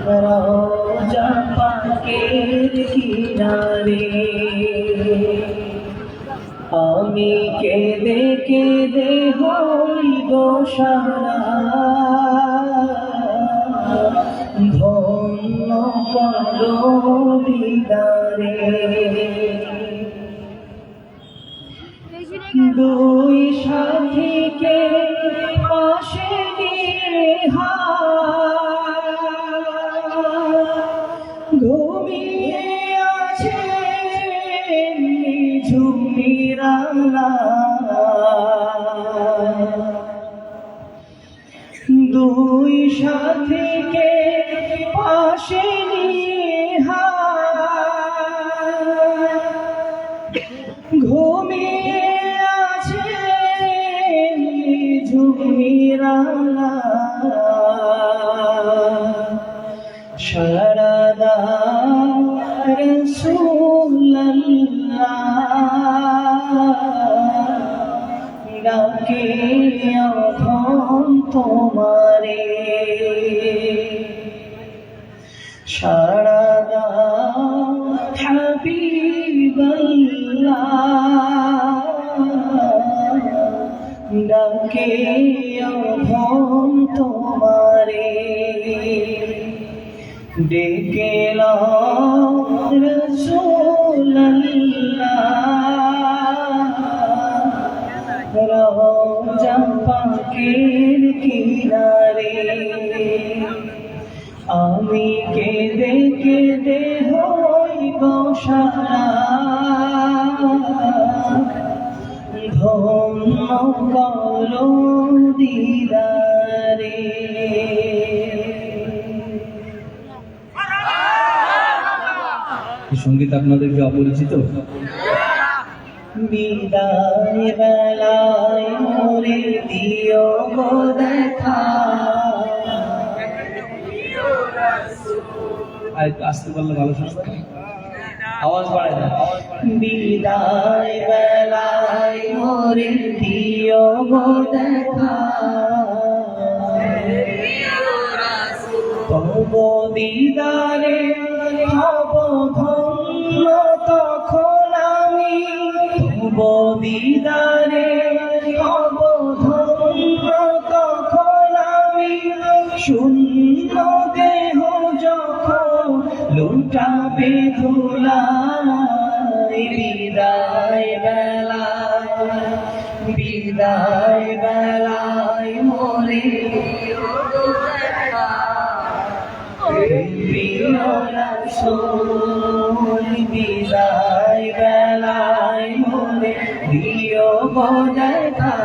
রওজা পাকের কিনারে আমি কেঁদে কেঁদে হই গো সারা ধন্য করো দিদারে দুই সাথীকে পাশে নিয়ে ঘুমিয়ে আছে ঝুমিরালা দুই সাথীকে পাশে নিয়ে ঘুমিয়ে আছে ঝুমিরালা সারাদা রাসূলুল্লাহ ডাকে এখন তোমারে সারাদা হাবিবাল্লাহ ডাকে এখন তোমারে ডেকে রাসূলুল্লাহ রওজা পাকের কিনারে আমি কেঁদে কেঁদে হই গো সারা ধন্য করো দিদারে সঙ্গীত আপনাদেরকে অপরিচিত? বিদায় বেলায় মোরে দিও গো দেখা আসতে পারলে ভালো শুনতে, আওয়াজ বাড়ায় না। বিদায় বেলায় মোরে দিও গো দেখা তব দিদারে হব ধন্য তখন আমি তব দিদারে হব ধন্য তখন আমি শূন্য দেহ যখন লুটাবে ধুলায় বিদায় বেলায় মোরে প্রিয় রাসূল বিদায় বেলায় মোরে দিও গো দেখা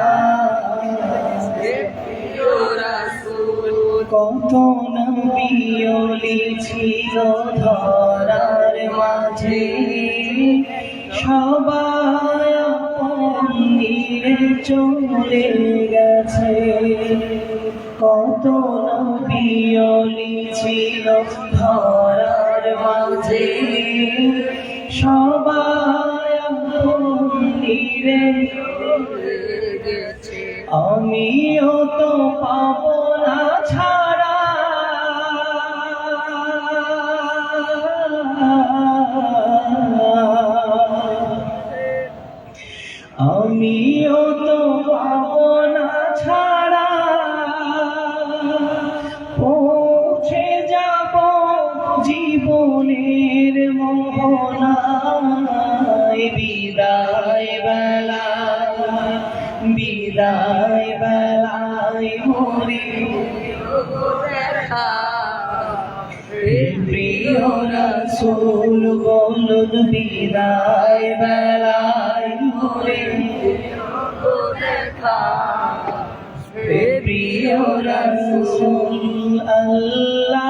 কত নবী ওলি ছিল ধরার মাঝে সবাই আপন নিয়ে চলে গেছে কত নবী ওলি ছিল ধরার মাঝে সবাই আপন নিয়ে আমিও তো পাবো না ছাড়া আমিও তো পাবো না ছাড়া পৌঁছে যাব জীবনের মোহনায় বিদায় বেলায় মোরে প্রিয় রাসূল বলুন বিদায় বেলায় মোরে প্রিয় রাসূল আল্লাহ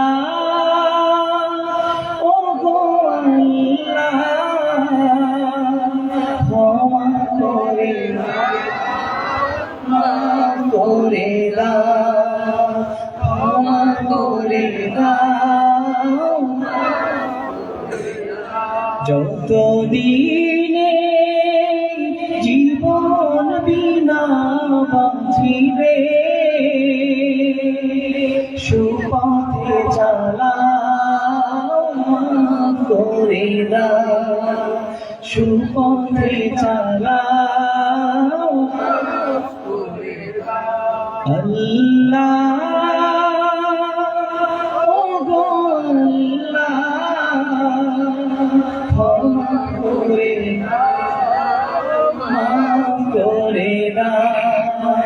ও গো আল্লাহ ক্ষমা করে ক্ষমা করে দাও যত দিনে জীবন বিনা বাঁচিবে সুপথে চালা করে দাও সুপথে চালাও আল্লাহ ও গো আল্লাহ ক্ষমা করে দাও মাফ করে দাও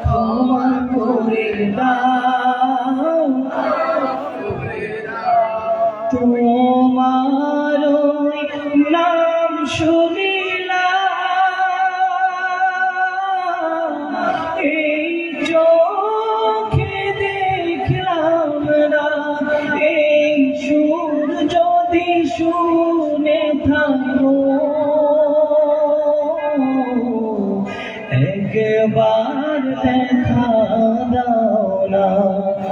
ক্ষমা করে দাও তোমার নাম শুনিলাম এই চোখে দেখলাম না এই সুর যদি শুনে থাকো একবার দেখা দাও না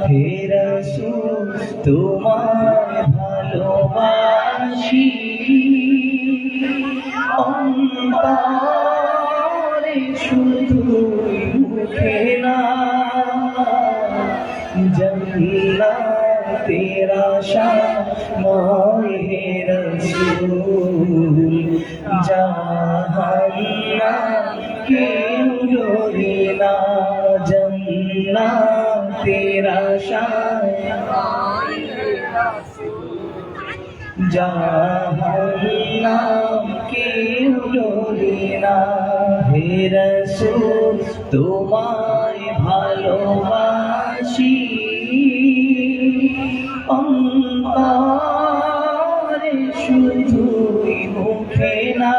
হে রাসূল তোমায় ভালোবাসি অন্তরে শুধুই মুখে না জান্নাতের আশায় হে রাসূল জাহান্নাম কেউ ডরে না জান্নাতের আশায় জাহান্নাম কেউ ডরে না হে রাসূল তোমায় ভালোবাসি অন্তরে শুধুই মুখে না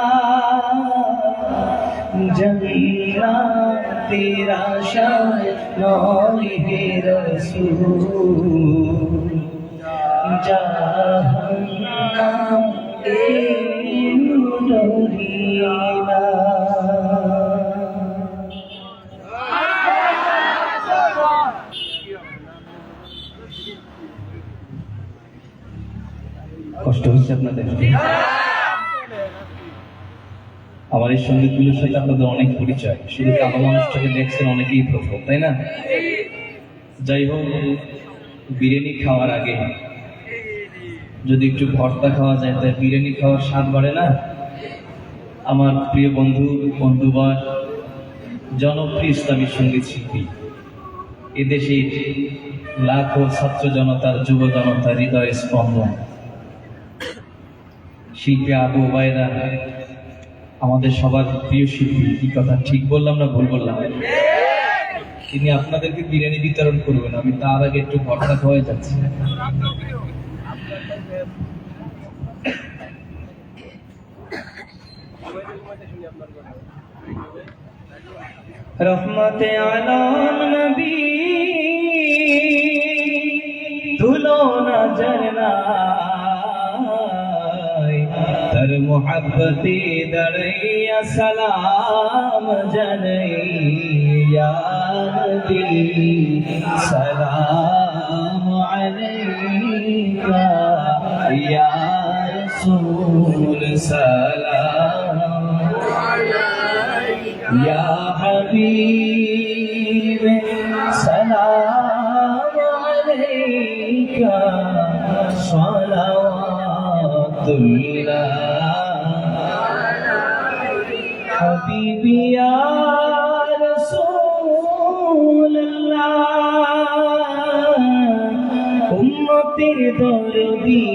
জান্নাতের আশায় নয় হে রাসূল জাহান্নাম কেউ ডরে না কষ্ট হচ্ছে আপনাদের আমার এই সঙ্গীতগুলোর সাথে আপনাদের অনেক পরিচয় শুধু কালো মানুষটাকে দেখছেন অনেকেই প্রথম তাই না যাই হোক বিরিয়ানি খাওয়ার আগে যদি একটু ভর্তা খাওয়া যায় তাই বিরিয়ানি খাওয়ার স্বাদ বাড়ে না আমার প্রিয় বন্ধুবার জনপ্রিয় ইসলামী সঙ্গীত শিল্পী এদেশের লাখো ছাত্র জনতার যুব জনতার হৃদয় স্পন্দন শিল্পী আবু ওবায়দা আমাদের সবার প্রিয় শিল্পী কি কথা ঠিক বললাম না ভুল বললাম তিনি আপনাদেরকে বিরিয়ানি বিতরণ করবেন আমি তার আগে একটু ভর্তা খাওয়াই যাচ্ছি রহমতে আলম নবী ধুলো নজর নাই তার মোহাব্বতে দড়াইয়া সালাম জানাইয়া নবী সালাম আলাইকা ইয়া রাসূল সালাম ইয়া হাবিব সালাম আলাইকা সালাওয়াতুল্লাহ হাবিবি ইয়া রাসূলুল্লাহ উম্মতের দরদি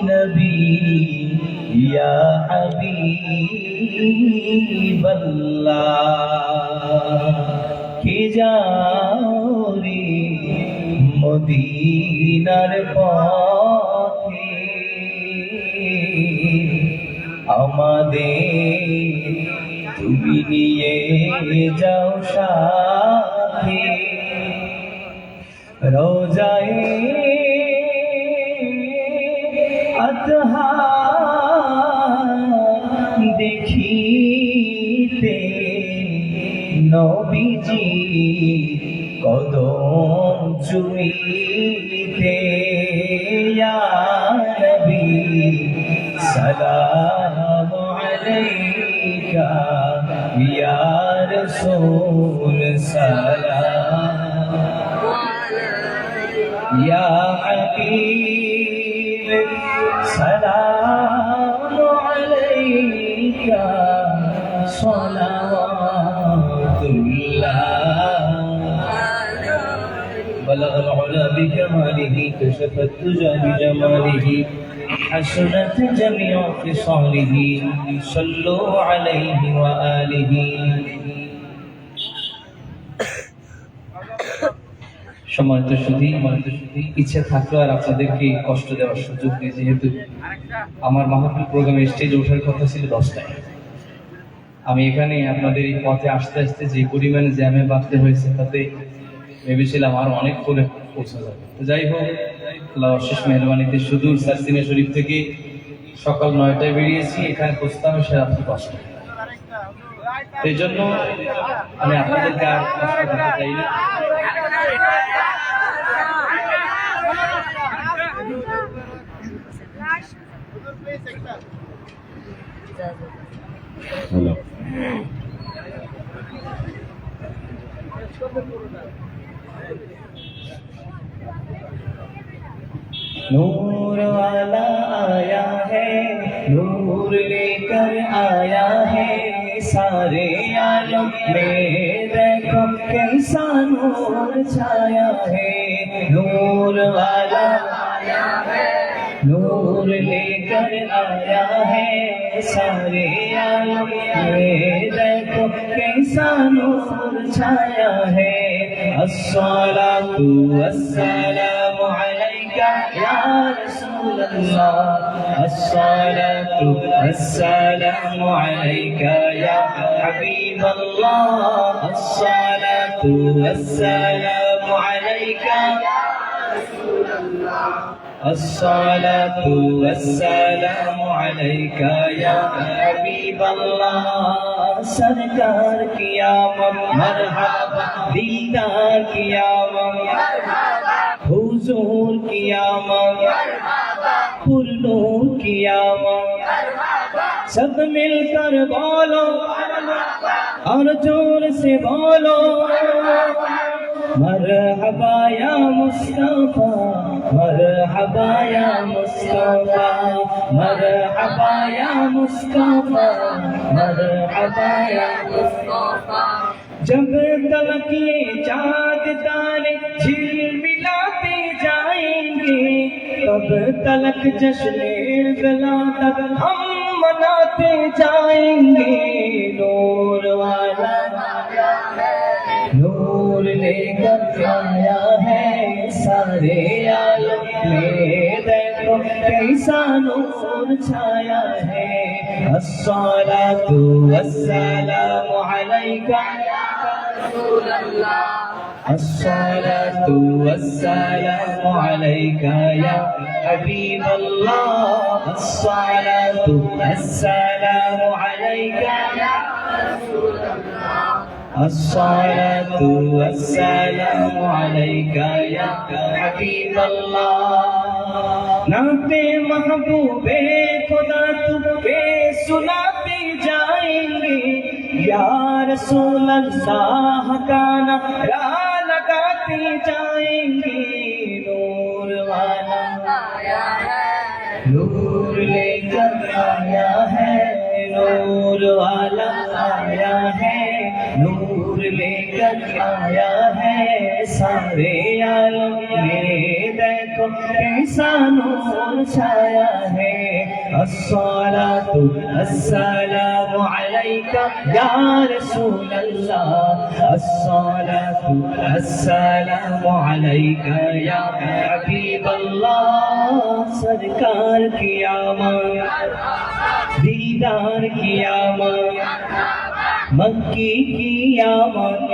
নবী ইয়া হাবিবাল্লাহ কে যাও রে মদিনার পথে আমাদের তুমি নিয়ে যাও সাথে রোজায়ে আতহার দেখিতে নবীজি কদম চুমিতে ইয়া নবী সালাম আলাইকা ইয়া রাসূল সালাম ইয়া হাবিব সালাম العلا بكماله كشف الدجى بجماله حسنت جميع خصاله صلوا عليه وآله সম্মানিত সুধী ইচ্ছে থাকলেও আর আপনাদেরকে কষ্ট দেওয়ার সুযোগ নেই, যেহেতু আমার মাহফিল প্রোগ্রামে স্টেজে ওঠার কথা ছিল 10টায়। আমি এখানে আপনাদের এই পথে আসতে আসতে যে পরিমাণে জ্যামে বাঁধতে হয়েছে তাতে ভেবেছিলাম আরো অনেক করে পৌঁছা যাবে। তো যাই হোক, আল্লাহ অশেষ মেহরবানিতে সুদূর সারসিনা শরীফ থেকে সকাল 9টায় বেরিয়েছি, এখানে পৌঁছতে হবে রাত্রি 10টায়। এই জন্য আমি আপনাদেরকে আর কষ্ট দিতে চাই না। হ্যালো नूर वाला आया है, नूर लेकर आया है, सारे आलम में देखो कैसा नूर छाया है। नूर वाला आया है, नूर लेकर आया है, सारे आलम में देखो कैसा नूर छाया है। अस्सलातु वस्सलामु अलैका या रसूल अल्लाह, अस्सलातु वस्सलामु अलैका या हबीब अल्लाह, अस्सलातु वस्सलामु अलैका या रसूल अल्लाह, अस्सलातु वस्सलामु अलैका या हबीब अल्लाह। सरकार की आमद मरहबा, दीदार की आमद मरहबा, हुजूर की आमद मरहबा, पुरनूर की आमद मरहबा। सब मिलकर बोलो और जोर से बोलो मरहबा या मुस्तफा, मरहबा या मुस्तफा, मरहबा या मुस्तफा, मरहबा या मुस्तफा। जब तक ये चाँद तारे झिलमिलाते जाएंगे, तब तलक जश्न विलादत हम मनाते जाएंगे। नूर वाला नूर लेकर आया है, सारे आलम में देखो कैसा नूर छाया है। अस्सलातु वस्सलामु अलैका या रसूल अल्लाह, अस्सलातु वस्सलामु अलैका या हबीब अल्लाह, अस्सलातु वस्सलामु अलैका या रसूल अल्लाह, अस्सलातु वस्सलामु अलैका या हबीब अल्लाह। नाते महबूबे खुदा तुझे सुनाते जाएंगे, या रसूल अल्लाह का नारा लगाते जाएंगे। नूर वाला आया है, नूर लेकर आया है, नूर वाला आया है, नूर लेकर आया है, सारे आलम में देखो कैसा नूर छाया है। अस्सलातु वस्सलामु अलैका या रसूल अल्लाह, अस्सलातु वस्सलामु अलैका या हबीब अल्लाह। सरकार की आमद, दीदार की आमद, मक्की की आमद,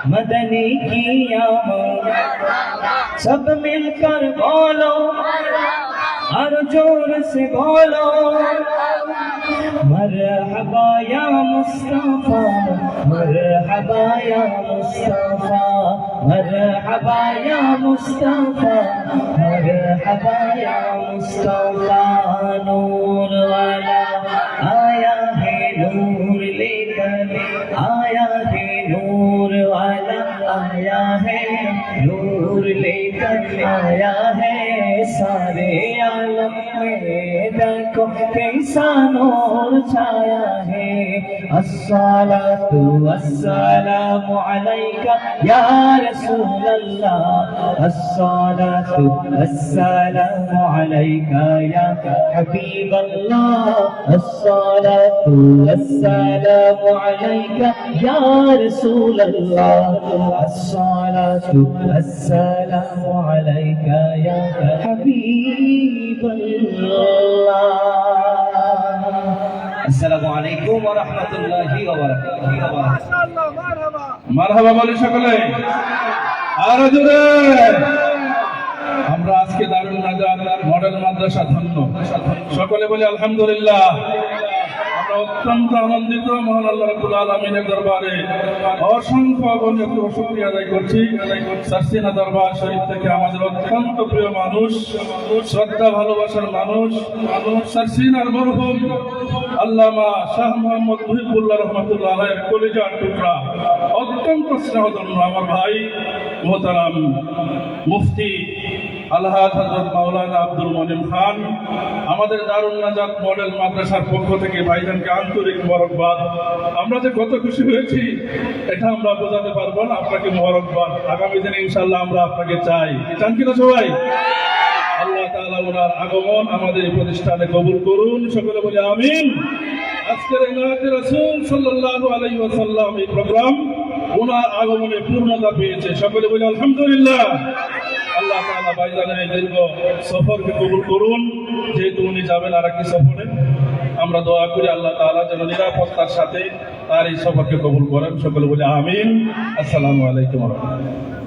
मदनी की आमद। सब मिलकर बोलो और जोर से बोलो मरहबा या मुस्तफा, मरहबा या मुस्तफा, मरहबा या मुस्तफा, मरहबा या मुस्तफा। नूर वाला आया है, नूर लेकर आया है, नूर वाला आया है, नूर लेकर आया है, सारे आलम में देखो कैसा नूर छाया है। अस्सलातु वस्सलामु अलैका या रसूल अल्लाह, अस्सलातु वस्सलामु अलैका या हबीब अल्लाह, अस्सलातु वस्सलामु अलैका या रसूल अल्लाह, अस्सलातु वस्सलामु अलैका या हबीब अल्लाह। আসসালামু আলাইকুম ওয়া রাহমাতুল্লাহি ওয়া বারাকাতুহু। মারহাবা বলি সকলে, আরো জোরে। আমরা আজকে দারুল নাজাত মডেল মাদ্রাসা ধন্য, সকলে বলি আলহামদুলিল্লাহ। আমরা অত্যন্ত আনন্দিত, মহান আল্লাহ রাব্বুল আলামিনের দরবারে অসংখ্য অগণিত শুকরিয়া আদায় করছি। সারসিনা দরবার শরীফ থেকে আমাদের অত্যন্ত প্রিয় মানুষ, শ্রদ্ধা ভালোবাসার মানুষ, সারসিনার মরহুম আল্লামা শাহ মোহাম্মদ মুহিবুল্লাহ রহমাতুল্লাহ আলাইহির কলিজার টুকরা, অত্যন্ত স্নেহধন্য আমার ভাই মোহতারাম মুফতি আলহাজ হযরত মাওলানা আব্দুল মনিম খান, আমাদের দারুল নাজাত মডেল মাদ্রাসার পক্ষ থেকে ভাইজানকে আন্তরিক মোবারকবাদ। আমরা যে কত খুশি হয়েছি এটা আমরা বোঝাতে পারবো না। আপনাকে মোবারকবাদ। আগামী দিনে ইনশাআল্লাহ আমরা আপনাকে চাই, চান কিনা সবাই? আল্লাহ তাআলা ওনার আগমন আমাদের এই প্রতিষ্ঠানে কবুল করুন, সকলে বলি আমিন। আজকের ইনায়াতে রাসূল সাল্লাল্লাহু আলাইহি ওয়াসাল্লাম এই প্রোগ্রাম ওনার আগমনে পূর্ণতা পেয়েছে, সকলে বলি আলহামদুলিল্লাহ। আল্লাহ তাআলা ভাইজানের এই দীর্ঘ সফরকে কবুল করুন। যেহেতু উনি যাবেন আর একটি সফরে, আমরা দোয়া করি আল্লাহ তাআলা যেন নিরাপত্তার সাথে তার এই সফরকে কবুল করেন, সকলে বলি আমিন। আসসালামু আলাইকুম ওয়া রাহমাতুল্লাহ।